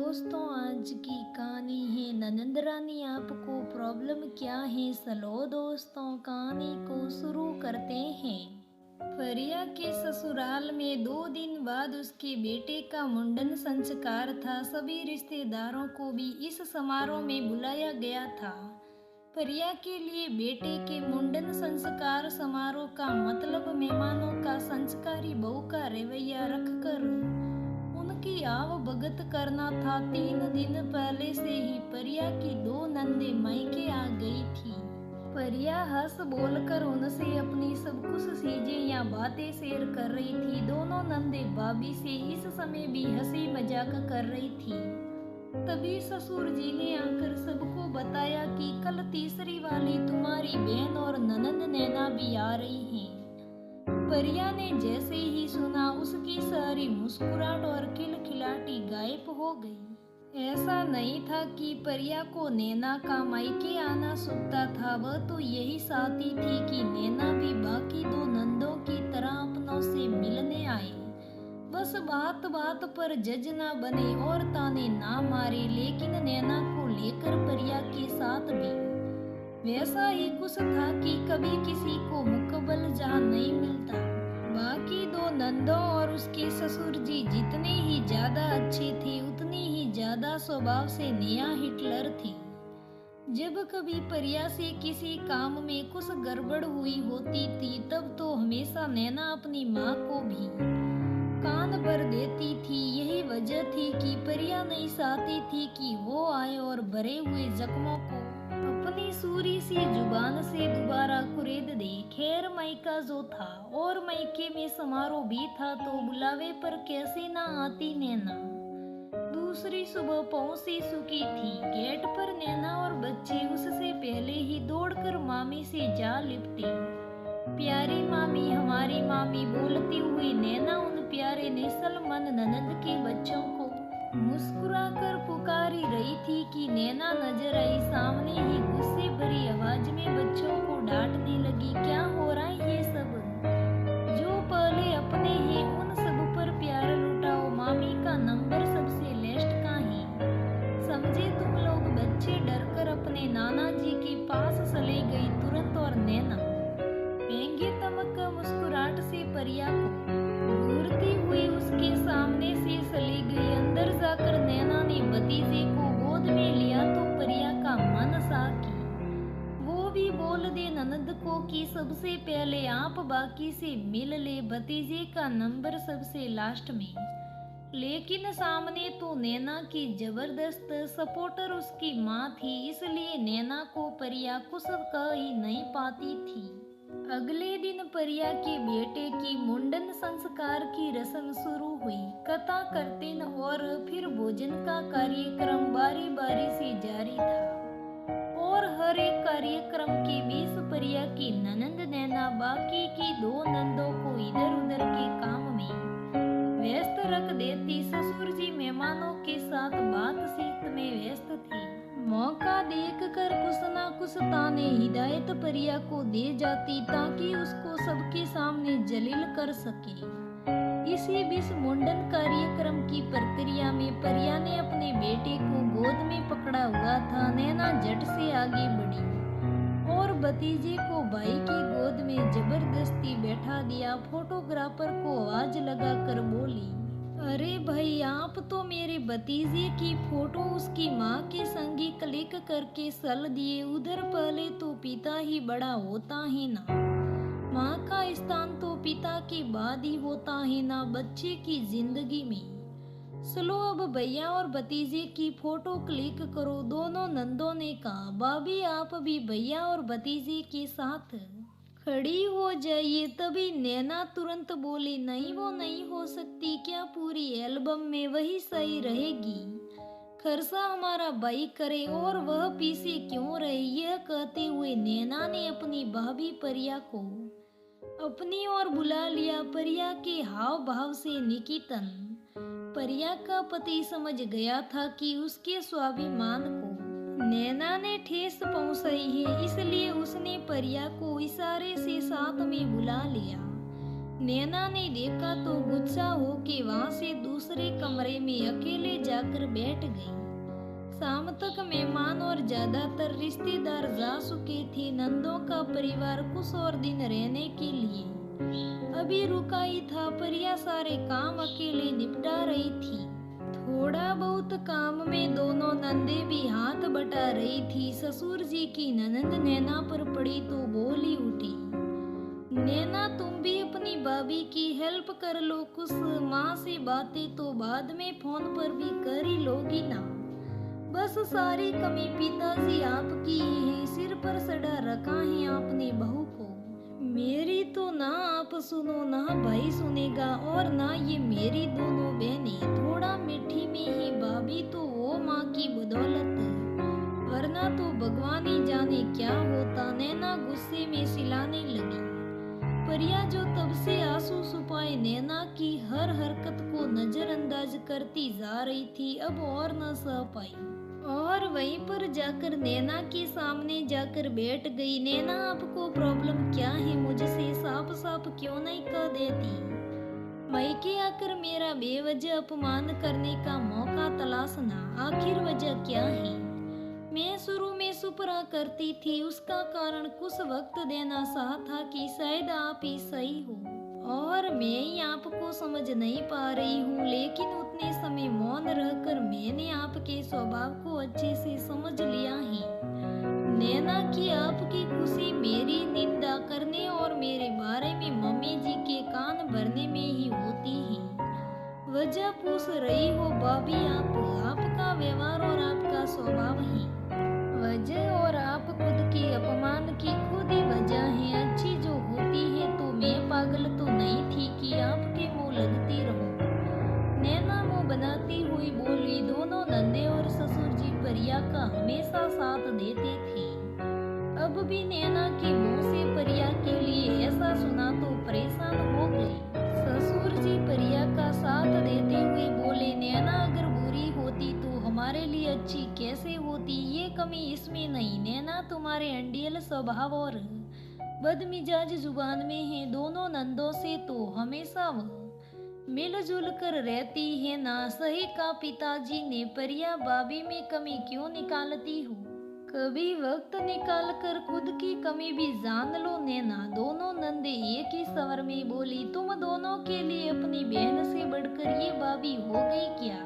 दोस्तों, आज की कहानी है ननंद रानी आपको प्रॉब्लम क्या है। चलो दोस्तों, कहानी को शुरू करते हैं। परिया के ससुराल में 2 दिन बाद उसके बेटे का मुंडन संस्कार था। सभी रिश्तेदारों को भी इस समारोह में बुलाया गया था। परिया के लिए बेटे के मुंडन संस्कार समारोह का मतलब मेहमानों का संस्कारी बहू का रवैया रखकर उनकी आव भगत करना था। 3 दिन पहले से ही परिया की 2 नंदे मायके आ गई थी। परिया हंस बोलकर उनसे अपनी सब कुछ चीजें या बातें शेयर कर रही थी। दोनों नंदे भाभी से इस समय भी हंसी मजाक कर रही थी। तभी ससुर जी ने आकर सबको बताया कि कल तीसरी वाली तुम्हारी बहन और ननंद नैना भी आ रही हैं। परिया ने जैसे ही सुना उसकी सारी मुस्कुराहट और खिलखिलाटी गायब हो गई। ऐसा नहीं था कि परिया को नैना का मायके आना सूझता था। वह तो यही चाहती थी कि नैना भी बाकी 2 नंदों की तरह अपनों से मिलने आए। बस बात बात पर जज ना बने और ताने ना मारे। लेकिन नैना को लेकर परिया के साथ भी वैसा ही कुछ था कि कभी किसी को मुकबल जहां नहीं मिलता। बाकी 2 नंदों और उसके ससुर जी जितने ही ज्यादा अच्छे थे उतनी ही ज्यादा स्वभाव से नया हिटलर थी। जब कभी परिया से किसी काम में कुछ गड़बड़ हुई होती थी तब तो हमेशा नैना अपनी माँ को भी कान भर देती थी। यही वजह थी कि परिया नहीं चाहती थी कि वो आए और भरे हुए जख्मों को अपनी सूरी सी जुबान से दोबारा कुरेद दे। खैर मायका जो था और मायके में समारोह भी था तो बुलावे पर कैसे ना आती नैना। दूसरी सुबह पहुंची सुखी थी। गेट पर नैना और बच्चे उससे पहले ही दौड़कर मामी से जा लिपटे। प्यारी मामी, हमारी मामी बोलती हुई नैना उन प्यारे निसल मन ननंद के बच्चों को मुस्कुराकर पुकारी रही थी कि नैना नजर आई। सामने ही गुस्से भरी आवाज में बच्चों को डांटने लगी। क्या हो रहा है ये सब? जो पहले अपने हैं उन सब पर प्यार लुटाओ। मामी का नंबर सबसे लेस्ट का है, समझे तुम लोग। बच्चे डरकर अपने नाना जी के पास चले गई तुरंत और नैना महंगे तमक मुस्कुराहट से परिया को घूरती हुई उसके सामने से चली गई। अंदर जाकर नैना ने भतीजे को गोद में लिया तो परिया का मन सा कि वो भी बोल दे ननद को कि सबसे पहले आप बाकी से मिल ले, भतीजे का नंबर सबसे लास्ट में। लेकिन सामने तो नैना की जबरदस्त सपोर्टर उसकी माँ थी, इसलिए नैना को परिया कुछ कह ही नहीं पाती थी। अगले दिन परिया के बेटे की मुंडन संस्कार की रस्म शुरू हुई। कथा कीर्तन और फिर भोजन का कार्यक्रम बारी बारी से जारी था और हर एक कार्यक्रम के बीच परिया की ननंद नैना बाकी की 2 नंदों को इधर उधर के काम में व्यस्त रख देती। ससुर जी मेहमानों के साथ बातचीत में व्यस्त थे। मौका देखकर कुछ ना कुछ ताने हिदायत परिया को दे जाती ताकि उसको सबके सामने जलील कर सके। इसी बीच मुंडन कार्यक्रम की प्रक्रिया में परिया ने अपने बेटे को गोद में पकड़ा हुआ था। नैना झट से आगे बढ़ी और भतीजे को भाई की गोद में जबरदस्ती बैठा दिया। फोटोग्राफर को आवाज लगाकर बोली, अरे भाई, आप तो मेरे भतीजे की फोटो उसकी माँ के संगी क्लिक करके चल दिए। उधर पहले तो पिता ही बड़ा होता है ना, माँ का स्थान तो पिता के बाद ही होता है ना बच्चे की जिंदगी में। चलो अब भैया और भतीजे की फोटो क्लिक करो। दोनों नंदों ने कहा। भाभी, आप भी भैया और भतीजे के साथ खड़ी हो जाइए। तभी नैना तुरंत बोली, नहीं, वो नहीं हो सकती। क्या पूरी एल्बम में वही सही रहेगी? खर्चा हमारा भाई करे और वह पीछे क्यों रहे? यह कहते हुए नैना ने अपनी भाभी परिया को अपनी ओर बुला लिया। परिया के हाव भाव से निकितन परिया का पति समझ गया था कि उसके स्वाभिमान को नैना ने ठेस पहुंचाई है, इसलिए उसने परिया को इशारे से साथ में बुला लिया। नैना ने देखा तो गुस्सा होके वहां से दूसरे कमरे में अकेले जाकर बैठ गई। शाम तक मेहमान और ज्यादातर रिश्तेदार जा चुके थे। नंदों का परिवार कुछ और दिन रहने के लिए अभी रुका ही था। परिया सारे काम अकेले निपटा रही थी। थोड़ा बहुत काम में दोनों नंदे भी हाथ बटा रही थी। ससुर जी की ननंद नैना पर पड़ी तो बोली उठी, नैना तुम भी अपनी भाभी की हेल्प कर लो। कुछ माँ से बातें तो बाद में फोन पर भी कर ही लोगी ना। बस सारी कमी पिताजी आपकी ही है। सिर पर सड़ा रखा है आपने बहू को। मेरी तो ना आप सुनो ना भाई सुनेगा और ना ये मेरी दोनों बहनें। थोड़ा मीठी में ही भाभी तो वो माँ की बदौलत, वरना तो भगवान ही जाने क्या होता। नैना गुस्से में चिल्लाने लगी। परिया जो तब से आंसू छुपाए नैना की हर हरकत को नजरअंदाज करती जा रही थी, अब और न सह पाई और वहीं पर जाकर नैना के सामने जाकर बैठ गई। नैना आपको प्रॉब्लम क्या है? मुझसे साफ साफ क्यों नहीं कह देती? मायके आकर मेरा बेवजह अपमान करने का मौका तलाशना, आखिर वजह क्या है? मैं शुरू में सुपरा करती थी, उसका कारण कुछ वक्त देना चाहा था कि शायद आप ही सही हो और मैं ही आपको समझ नहीं पा रही हूँ। लेकिन उतने समय मौन रहकर मैंने आपके स्वभाव को अच्छे से समझ लिया है नैना की आपकी खुशी मेरी निंदा करने और मेरे बारे में मम्मी जी के कान भरने में ही होती है। वजह पूछ रही हो भाभी आप, आपका व्यवहार और आपका स्वभाव ही वजह और आप खुद की अपमान की खुद ही वजह है। अच्छी जो होती है तो मैं पागल तो नहीं थी कि आपके मुंह लगती रहूं। नैना मुंह बनाती हुई बोली। दोनों नंदे और ससुर जी परिया का हमेशा साथ देते थे। अब भी नैना के मुंह से परिया के लिए ऐसा सुना तो परेशान हो गई। ससुर जी परिया का साथ देते हुए बोले, नैना अगर बुरी होती तो हमारे लिए अच्छी कैसे होती? ये कमी इसमें नहीं। नैना तुम्हारे अंडियल स्वभाव और बदमिजाज जुबान में है। दोनों नंदों से तो हमेशा वह मिलजुल कर रहती है ना। सही का पिताजी ने, परिया भाभी में कमी क्यों निकालती हो? कभी वक्त निकाल कर खुद की कमी भी जान लो नैना। दोनों नंदे एक ही स्वर में बोली, तुम दोनों के लिए अपनी बहन से बढ़कर ये भाभी हो गई क्या?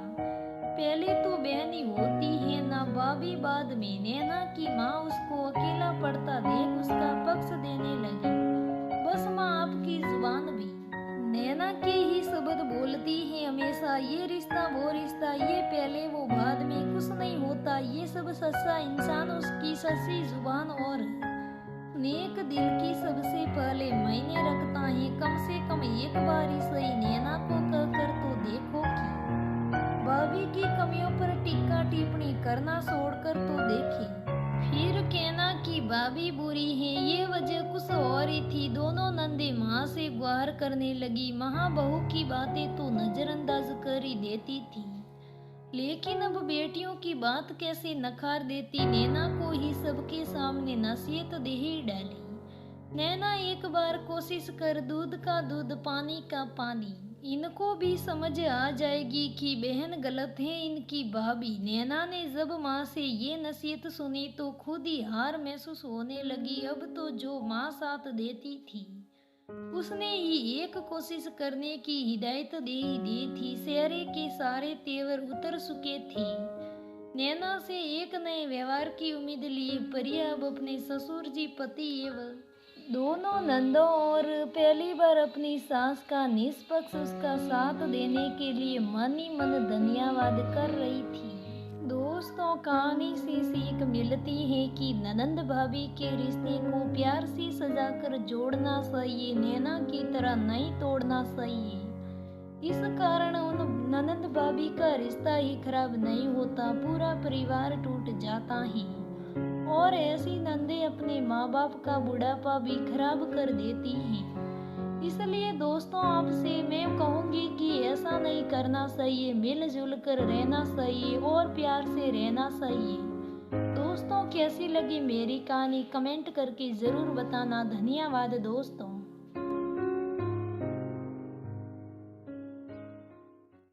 पहले तो बहन ही होती है ना भाभी, बाद में। नैना की माँ उसको अकेला पड़ता देख उसका पक्ष देने लगी। बस माँ आपकी जुबान भी नैना के ही शब्द बोलती है हमेशा। ये रिश्ता वो रिश्ता, ये पहले वो बाद में, कुछ नहीं होता। ये सब सच्चा इंसान उसकी सच्ची जुबान और नेक दिल की सबसे पहले मायने रखता है। कम से कम एक बार ही सही नैना को कहकर तो देखो कि भाभी की कमियों पर टिक्का टिप्पणी करना छोड़कर तो देखे। फिर कहना कि भाभी बुरी है। ये वजह कुछ और ही थी। दोनों नंदे माँ से गुहार करने लगी। महाबहू की बातें तो नजरअंदाज कर ही देती थी, लेकिन अब बेटियों की बात कैसे नकार देती। नैना को ही सबके सामने नसीहत दे ही डाली। नैना एक बार कोशिश कर, दूध का दूध पानी का पानी। इनको भी समझ आ जाएगी कि बहन गलत है इनकी भाभी। नैना ने जब माँ से ये नसीहत सुनी तो खुद ही हार महसूस होने लगी। अब तो जो माँ साथ देती थी उसने ही एक कोशिश करने की हिदायत दे ही दी थी। चेहरे के सारे तेवर उतर चुके थे। नैना से एक नए व्यवहार की उम्मीद लिए परिया अब अपने ससुर जी पति एवं दोनों नंदों और पहली बार अपनी सास का निष्पक्ष उसका साथ देने के लिए मन ही मन धन्यवाद कर रही थी। दोस्तों, कहानी से सीख मिलती है कि ननंद भाभी के रिश्ते को प्यार से सजाकर जोड़ना चाहिए, नैना की तरह नहीं तोड़ना चाहिए। इस कारण उन ननंद भाभी का रिश्ता ही खराब नहीं होता, पूरा परिवार टूट जाता है और ऐसी नंदे अपने माँ बाप का बुढ़ापा भी खराब कर देती हैं। इसलिए दोस्तों, आपसे मैं कहूँगी कि ऐसा नहीं करना चाहिए, मिलजुल कर रहना चाहिए और प्यार से रहना चाहिए। दोस्तों, कैसी लगी मेरी कहानी कमेंट करके ज़रूर बताना। धन्यवाद दोस्तों।